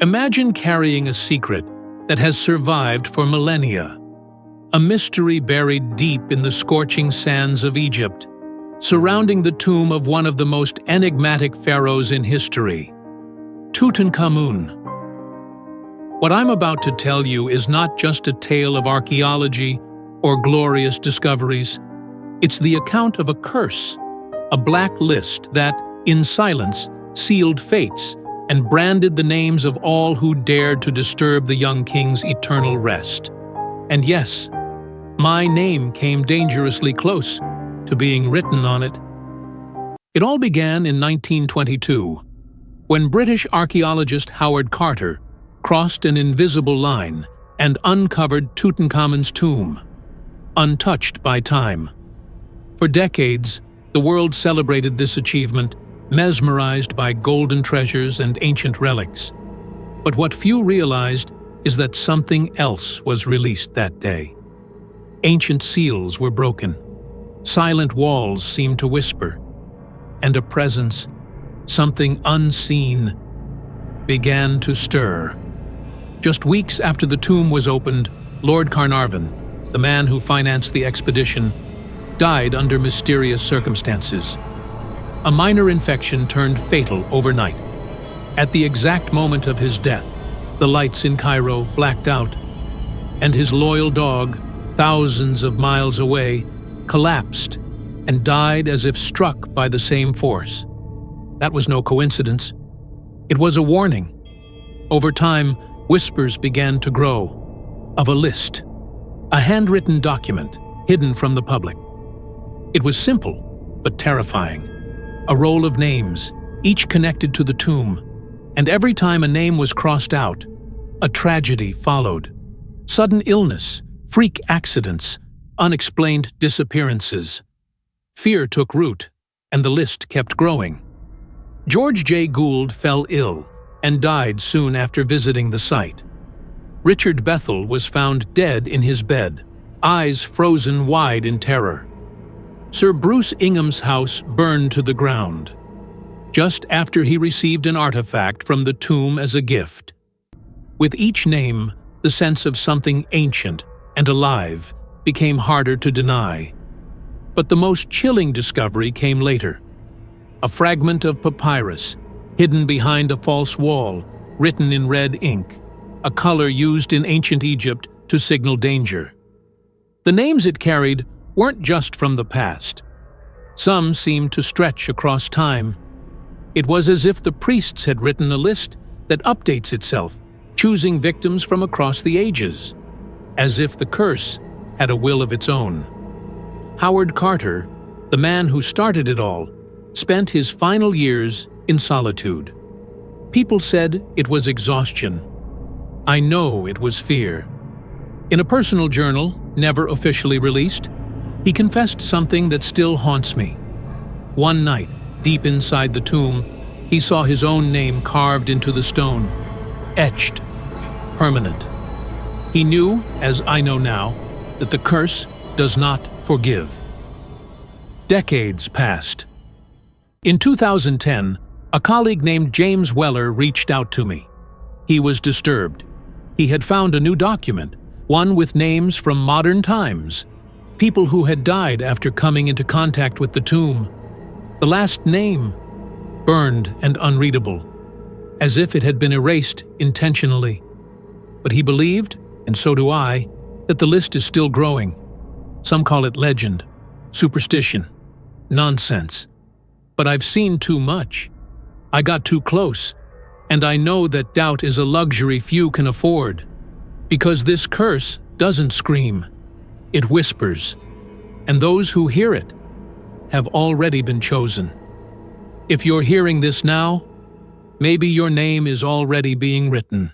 Imagine carrying a secret that has survived for millennia, a mystery buried deep in the scorching sands of Egypt, surrounding the tomb of one of the most enigmatic pharaohs in history, Tutankhamun. What I'm about to tell you is not just a tale of archaeology or glorious discoveries. It's the account of a curse, a black list that, in silence, sealed fates and branded the names of all who dared to disturb the young king's eternal rest. And yes, my name came dangerously close to being written on it. It all began in 1922, when British archaeologist Howard Carter crossed an invisible line and uncovered Tutankhamun's tomb, untouched by time. For decades, the world celebrated this achievement, mesmerized by golden treasures and ancient relics. But what few realized is that something else was released that day. Ancient seals were broken, silent walls seemed to whisper, and a presence, something unseen, began to stir. Just weeks after the tomb was opened, Lord Carnarvon, the man who financed the expedition, died under mysterious circumstances. A minor infection turned fatal overnight. At the exact moment of his death, the lights in Cairo blacked out, and his loyal dog, thousands of miles away, collapsed and died as if struck by the same force. That was no coincidence. It was a warning. Over time, whispers began to grow of a list, a handwritten document hidden from the public. It was simple, but terrifying. A roll of names, each connected to the tomb, and every time a name was crossed out, a tragedy followed. Sudden illness, freak accidents, unexplained disappearances. Fear took root, and the list kept growing. George J. Gould fell ill and died soon after visiting the site. Richard Bethel was found dead in his bed, eyes frozen wide in terror. Sir Bruce Ingham's house burned to the ground, just after he received an artifact from the tomb as a gift. With each name, the sense of something ancient and alive became harder to deny. But the most chilling discovery came later. A fragment of papyrus, hidden behind a false wall, written in red ink, a color used in ancient Egypt to signal danger. The names it carried weren't just from the past. Some seemed to stretch across time. It was as if the priests had written a list that updates itself, choosing victims from across the ages, as if the curse had a will of its own. Howard Carter, the man who started it all, spent his final years in solitude. People said it was exhaustion. I know it was fear. In a personal journal, never officially released, he confessed something that still haunts me. One night, deep inside the tomb, he saw his own name carved into the stone, etched, permanent. He knew, as I know now, that the curse does not forgive. Decades passed. In 2010, a colleague named James Weller reached out to me. He was disturbed. He had found a new document, one with names from modern times, people who had died after coming into contact with the tomb. The last name, burned and unreadable, as if it had been erased intentionally. But he believed, and so do I, that the list is still growing. Some call it legend, superstition, nonsense. But I've seen too much. I got too close, and I know that doubt is a luxury few can afford. Because this curse doesn't scream. It whispers, and those who hear it have already been chosen. If you're hearing this now, maybe your name is already being written.